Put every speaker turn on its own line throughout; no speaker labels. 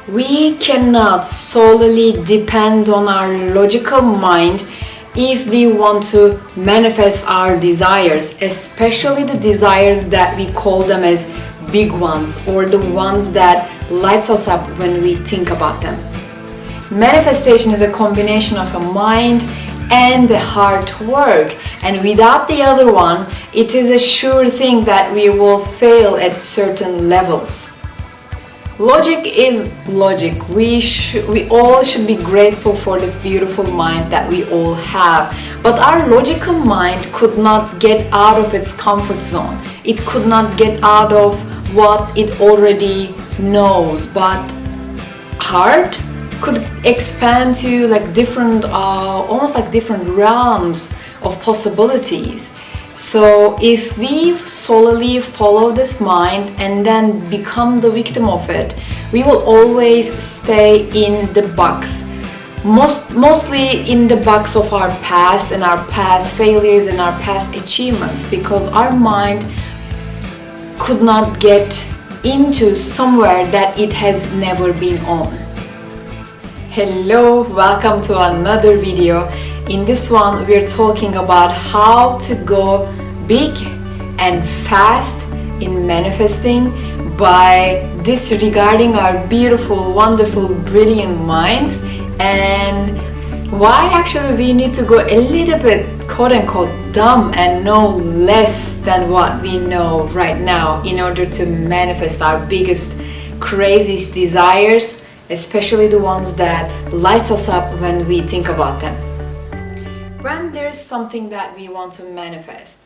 We cannot solely depend on our logical mind if we want to manifest our desires, especially the desires that we call them as big ones or the ones that lights us up when we think about them. Manifestation is a combination of a mind and the heart work, and without the other one, it is a sure thing that we will fail at certain levels. Logic is logic. We all should be grateful for this beautiful mind that we all have. But our logical mind could not get out of its comfort zone. It could not get out of what it already knows. But heart could expand to like different, almost like different realms of possibilities. So if we solely follow this mind and then become the victim of it, we will always stay in the box. Mostly in the box of our past and our past failures and our past achievements, because our mind could not get into somewhere that it has never been on. Hello, welcome to another video. In this one, we're talking about how to go big and fast in manifesting by disregarding our beautiful, wonderful, brilliant minds, and why actually we need to go a little bit quote-unquote dumb and know less than what we know right now in order to manifest our biggest, craziest desires, especially the ones that lights us up when we think about them. When there's something that we want to manifest,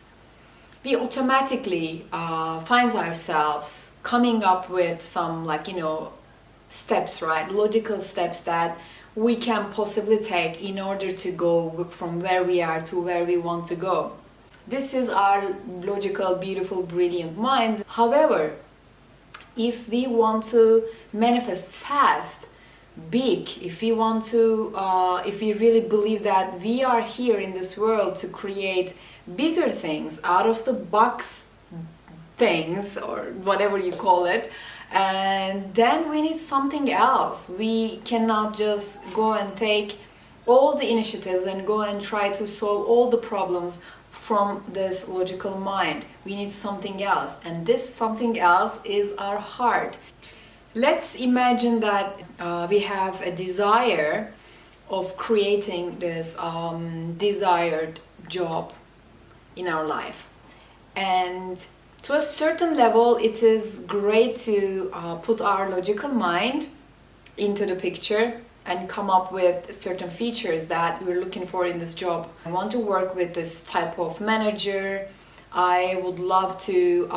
we automatically find ourselves coming up with some steps, right? Logical steps that we can possibly take in order to go from where we are to where we want to go. This is our logical, beautiful, brilliant minds. However, if we want to manifest fast, big, if we want to, if we really believe that we are here in this world to create bigger things, out of the box things, or whatever you call it, and then we need something else. We cannot just go and take all the initiatives and go and try to solve all the problems from this logical mind. We need something else, and this something else is our heart. Let's imagine that we have a desire of creating this desired job in our life, and to a certain level it is great to put our logical mind into the picture and come up with certain features that we're looking for in this job. I want to work with this type of manager. I would love to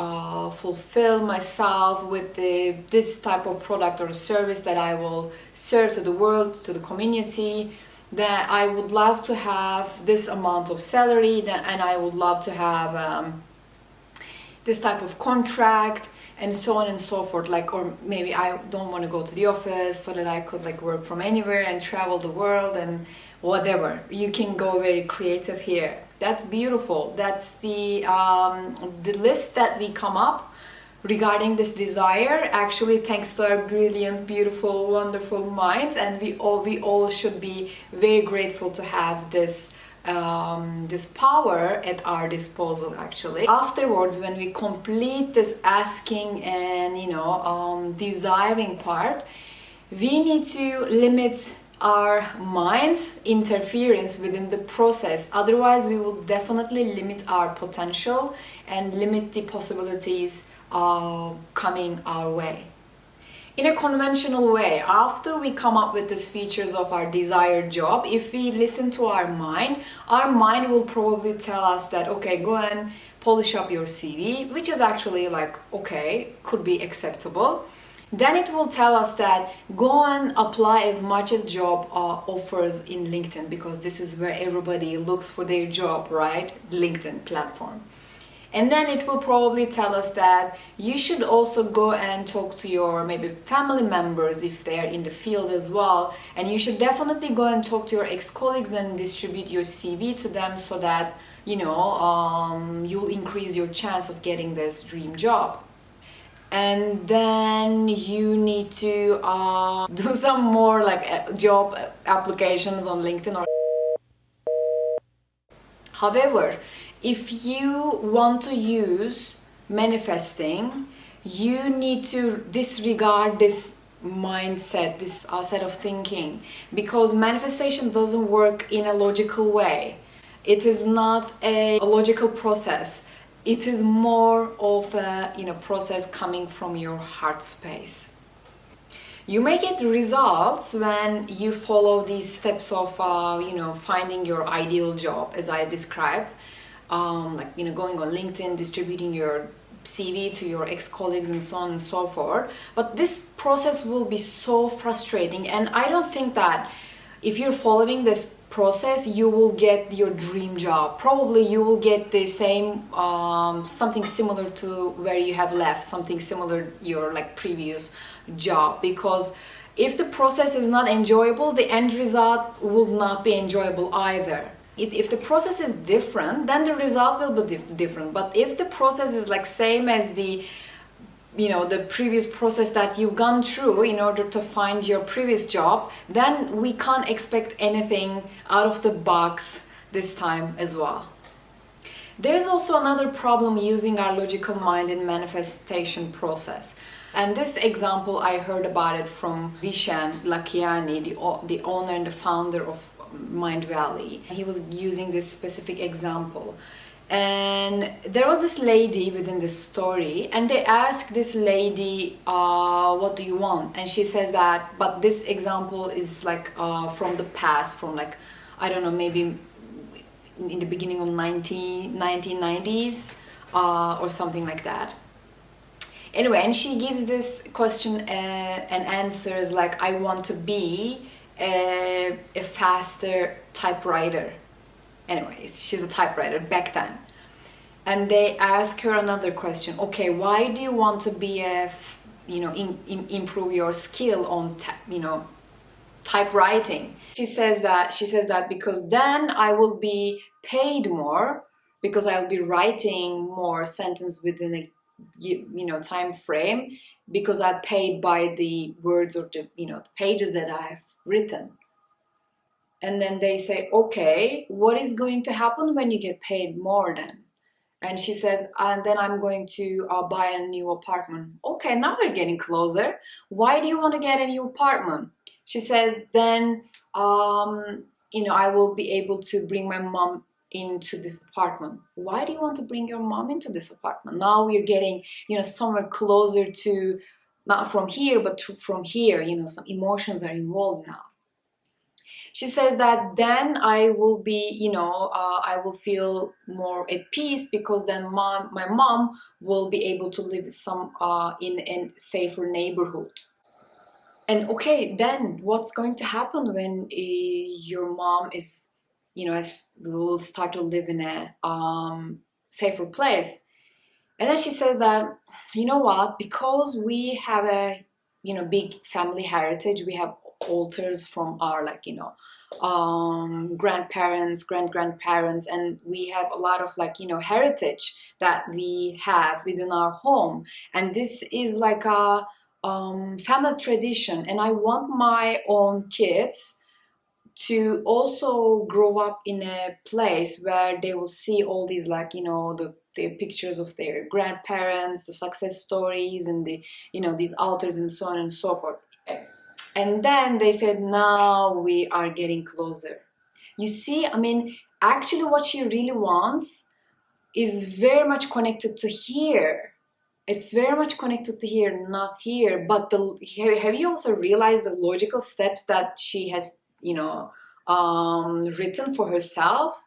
fulfill myself with this type of product or service that I will serve to the world, to the community. That I would love to have this amount of salary, and I would love to have this type of contract, and so on and so forth. Or maybe I don't want to go to the office, so that I could work from anywhere and travel the world and whatever. You can go very creative here. That's beautiful. That's the list that we come up regarding this desire, actually thanks to our brilliant, beautiful, wonderful minds, and we all should be very grateful to have this this power at our disposal. Actually, afterwards, when we complete this asking and desiring part, we need to limit our mind's interference within the process. Otherwise, we will definitely limit our potential and limit the possibilities coming our way. In a conventional way, after we come up with these features of our desired job, if we listen to our mind will probably tell us that, okay, go and polish up your CV, which is actually okay, could be acceptable. Then it will tell us that go and apply as much as job offers in LinkedIn, because this is where everybody looks for their job, right? LinkedIn platform. And then it will probably tell us that you should also go and talk to your maybe family members if they're in the field as well. And you should definitely go and talk to your ex-colleagues and distribute your CV to them, so that you'll increase your chance of getting this dream job. and then you need to do some more like job applications on LinkedIn or. However, if you want to use manifesting, you need to disregard this mindset, this set of thinking, because manifestation doesn't work in a logical way. It is not a logical process. It is more of a process coming from your heart space. You may get results when you follow these steps of finding your ideal job, as I described, going on LinkedIn, distributing your CV to your ex-colleagues and so on and so forth. But this process will be so frustrating, and I don't think that if you're following this process you will get your dream job. Probably you will get the same something similar to where you have left, something similar your previous job, because if the process is not enjoyable, the end result will not be enjoyable either. If the process is different, then the result will be different. But if the process is same as the previous process that you've gone through in order to find your previous job, then we can't expect anything out of the box this time as well. There's also another problem using our logical mind in manifestation process. And this example, I heard about it from Vishen Lakiani, the owner and the founder of Mindvalley. He was using this specific example. And there was this lady within this story, and they asked this lady, what do you want? And she says that, but this example is from the past, from I don't know, maybe in the beginning of 1990s or something like that. Anyway, and she gives this question and answers I want to be a faster typewriter. Anyways, she's a typewriter back then. And they ask her another question. Okay, why do you want to be improve your skill on typewriting? She says that because then I will be paid more, because I'll be writing more sentence within a time frame, because I'm paid by the words or the pages that I have written. And then they say, okay, what is going to happen when you get paid more then? And she says, and then I'm going to buy a new apartment. Okay, now we're getting closer. Why do you want to get a new apartment? She says, then I will be able to bring my mom into this apartment. Why do you want to bring your mom into this apartment? Now we're getting somewhere closer to, not from here but from here. Some emotions are involved now. She says that then I will be I will feel more at peace, because then my mom will be able to live in a safer neighborhood. And okay, then what's going to happen when your mom is will start to live in a safer place? And then she says that, you know what, because we have a big family heritage, we have altars from our grandparents, grandparents, and we have a lot of heritage that we have within our home, and this is a family tradition, and I want my own kids to also grow up in a place where they will see all these the pictures of their grandparents, the success stories, and the these altars and so on and so forth. And then they said, now we are getting closer. You see, actually what she really wants is very much connected to here. It's very much connected to here, not here. But have you also realized the logical steps that she has, written for herself?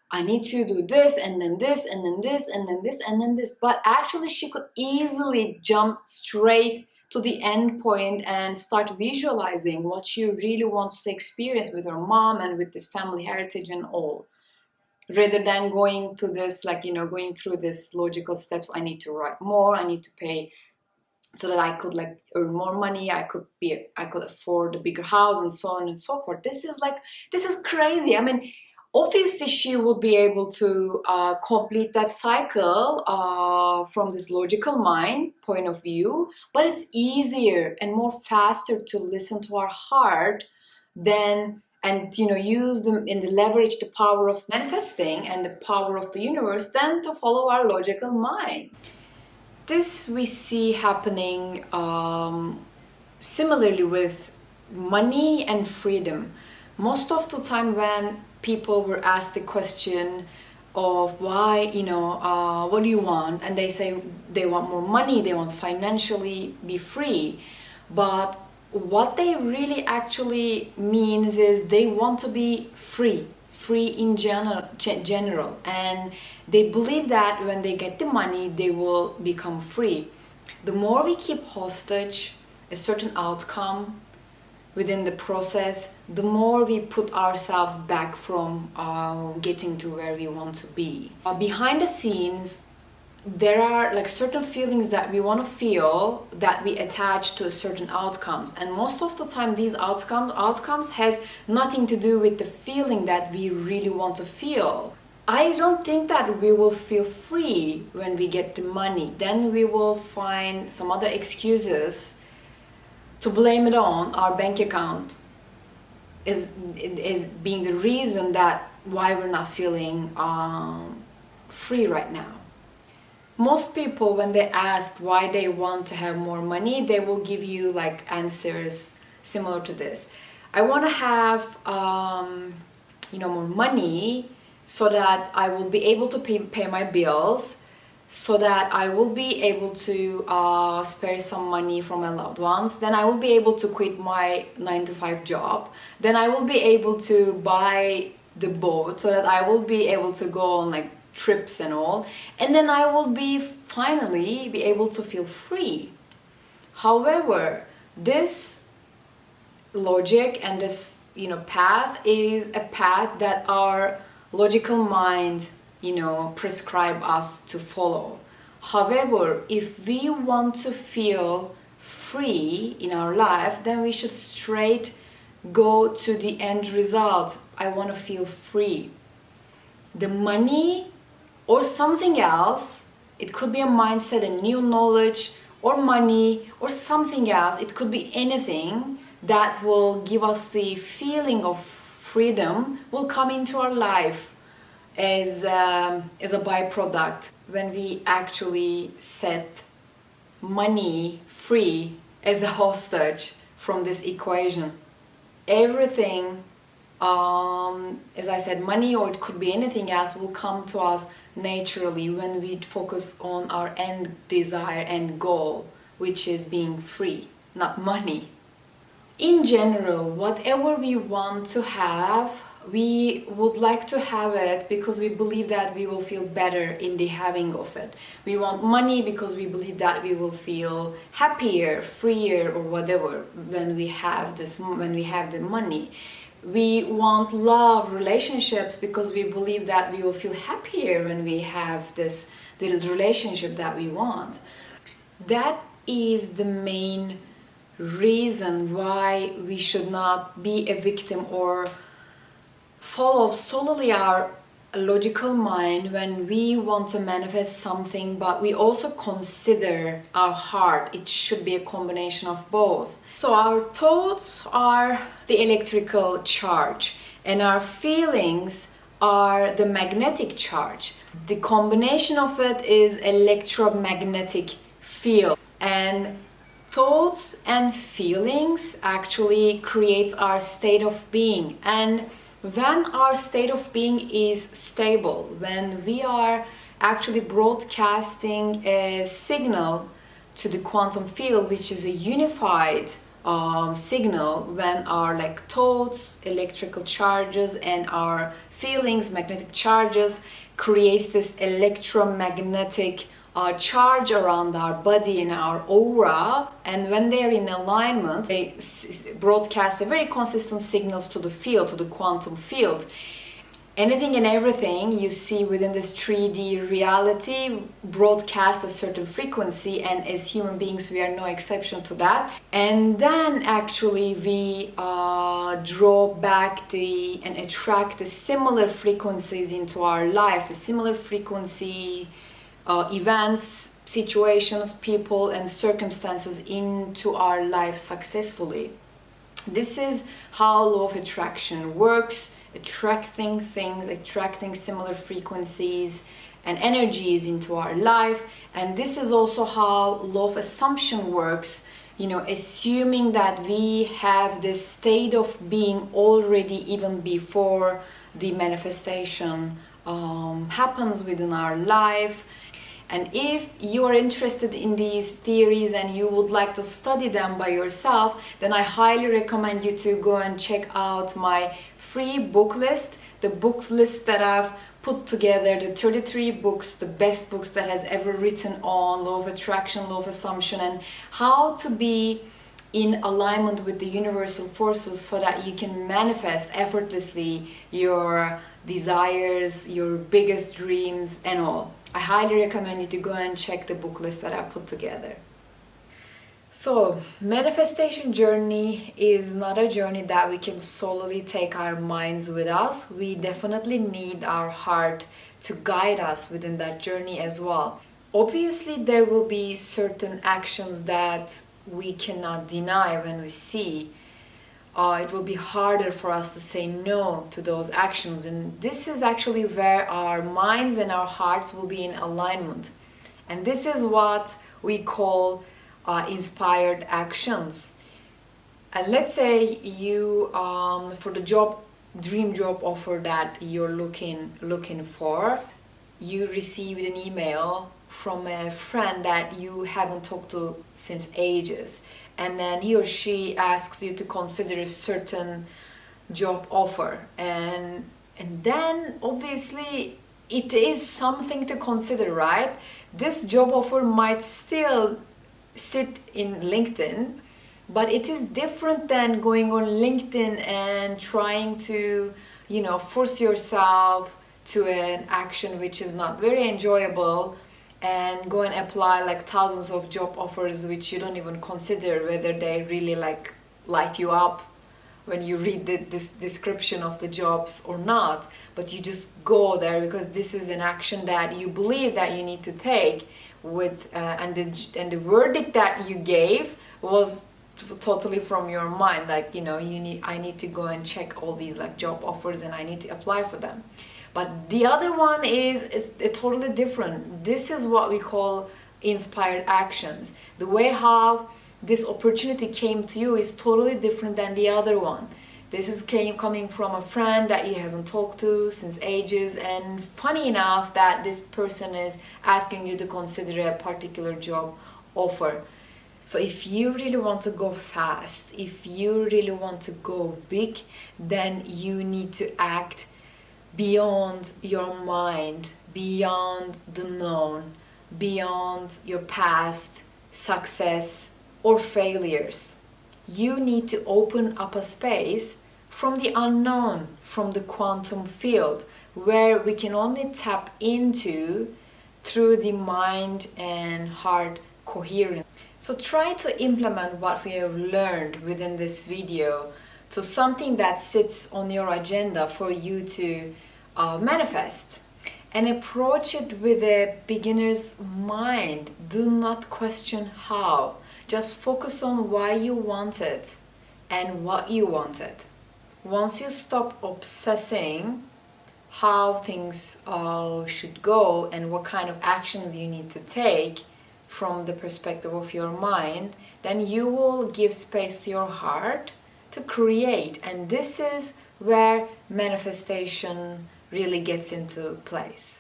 I need to do this, and then this, and then this, and then this, and then this. But actually she could easily jump straight to the end point and start visualizing what she really wants to experience with her mom and with this family heritage and all, rather than going to this going through this logical steps. I need to write more, I need to pay so that I could earn more money, I could afford a bigger house, and so on and so forth. This is crazy. Obviously, she would be able to complete that cycle from this logical mind point of view, but it's easier and more faster to listen to our heart than and use them in the leverage the power of manifesting and the power of the universe than to follow our logical mind. This we see happening similarly with money and freedom. Most of the time when people were asked the question of why, what do you want? And they say they want more money, they want financially be free. But what they really actually means is they want to be free in general. And they believe that when they get the money, they will become free. The more we keep hostage a certain outcome within the process, the more we put ourselves back from getting to where we want to be. Behind the scenes, there are like certain feelings that we want to feel that we attach to certain outcomes, and most of the time these outcomes has nothing to do with the feeling that we really want to feel. I don't think that we will feel free when we get the money. Then we will find some other excuses to blame it on our bank account is being the reason that why we're not feeling free right now. Most people, when they ask why they want to have more money, they will give you like answers similar to this. I want to have more money so that I will be able to pay my bills, so that I will be able to spare some money from my loved ones. Then I will be able to quit my 9-to-5 job. Then I will be able to buy the boat so that I will be able to go on like trips and all. And then I will finally be able to feel free. However, this logic and this path is a path that our logical mind prescribe us to follow. However, if we want to feel free in our life, then we should straight go to the end result. I want to feel free. The money or something else, it could be a mindset, a new knowledge, or money, or something else. It could be anything that will give us the feeling of freedom will come into our life as a byproduct when we actually set money free as a hostage from this equation. Everything, as I said, money or it could be anything else will come to us naturally when we focus on our end desire and goal, which is being free, not money. In general, whatever we want to have, we would like to have it because we believe that we will feel better in the having of it. We want money because we believe that we will feel happier, freer, or whatever when we have the money. We want love, relationships because we believe that we will feel happier when we have this little relationship that we want. That is the main reason why we should not be a victim or follow solely our logical mind when we want to manifest something, but we also consider our heart. It should be a combination of both. So our thoughts are the electrical charge and our feelings are the magnetic charge. The combination of it is electromagnetic field, and thoughts and feelings actually creates our state of being. And when our state of being is stable, when we are actually broadcasting a signal to the quantum field, which is a unified signal, when our thoughts, electrical charges, and our feelings, magnetic charges, creates this electromagnetic charge around our body and our aura, and when they are in alignment, they broadcast a very consistent signals to the field, to the quantum field. Anything and everything you see within this 3D reality broadcast a certain frequency, and as human beings we are no exception to that. And then actually we draw back and attract the similar frequencies into our life, the similar frequency events, situations, people and circumstances into our life successfully. This is how law of attraction works, attracting things, attracting similar frequencies and energies into our life. And this is also how law of assumption works, assuming that we have this state of being already even before the manifestation happens within our life. And if you are interested in these theories and you would like to study them by yourself, then I highly recommend you to go and check out my free book list, the book list that I've put together, the 33 books, the best books that has ever written on law of attraction, law of assumption, and how to be in alignment with the universal forces so that you can manifest effortlessly your desires, your biggest dreams and all. I highly recommend you to go and check the book list that I put together. So, manifestation journey is not a journey that we can solely take our minds with us. We definitely need our heart to guide us within that journey as well. Obviously, there will be certain actions that we cannot deny when we see. It will be harder for us to say no to those actions, and this is actually where our minds and our hearts will be in alignment. And this is what we call inspired actions. And let's say you for the dream job offer that you're looking for, you received an email from a friend that you haven't talked to since ages, and then he or she asks you to consider a certain job offer, and then obviously it is something to consider, right? This job offer might still sit in LinkedIn, but it is different than going on LinkedIn and trying to force yourself to an action which is not very enjoyable, and go and apply like thousands of job offers which you don't even consider whether they really light you up when you read this description of the jobs or not, but you just go there because this is an action that you believe that you need to take with and the verdict that you gave was totally from your mind, I need to go and check all these job offers and I need to apply for them. But the other one is totally different. This is what we call inspired actions. The way how this opportunity came to you is totally different than the other one. This is coming from a friend that you haven't talked to since ages, and funny enough that this person is asking you to consider a particular job offer. So if you really want to go fast, if you really want to go big, then you need to act beyond your mind, beyond the known, beyond your past success or failures. You need to open up a space from the unknown, from the quantum field, where we can only tap into through the mind and heart coherence. So try to implement what we have learned within this video to something that sits on your agenda for you to manifest, and approach it with a beginner's mind. Do not question how, just focus on why you want it and what you want it. Once you stop obsessing how things should go and what kind of actions you need to take from the perspective of your mind, then you will give space to your heart to create. And this is where manifestation really gets into place.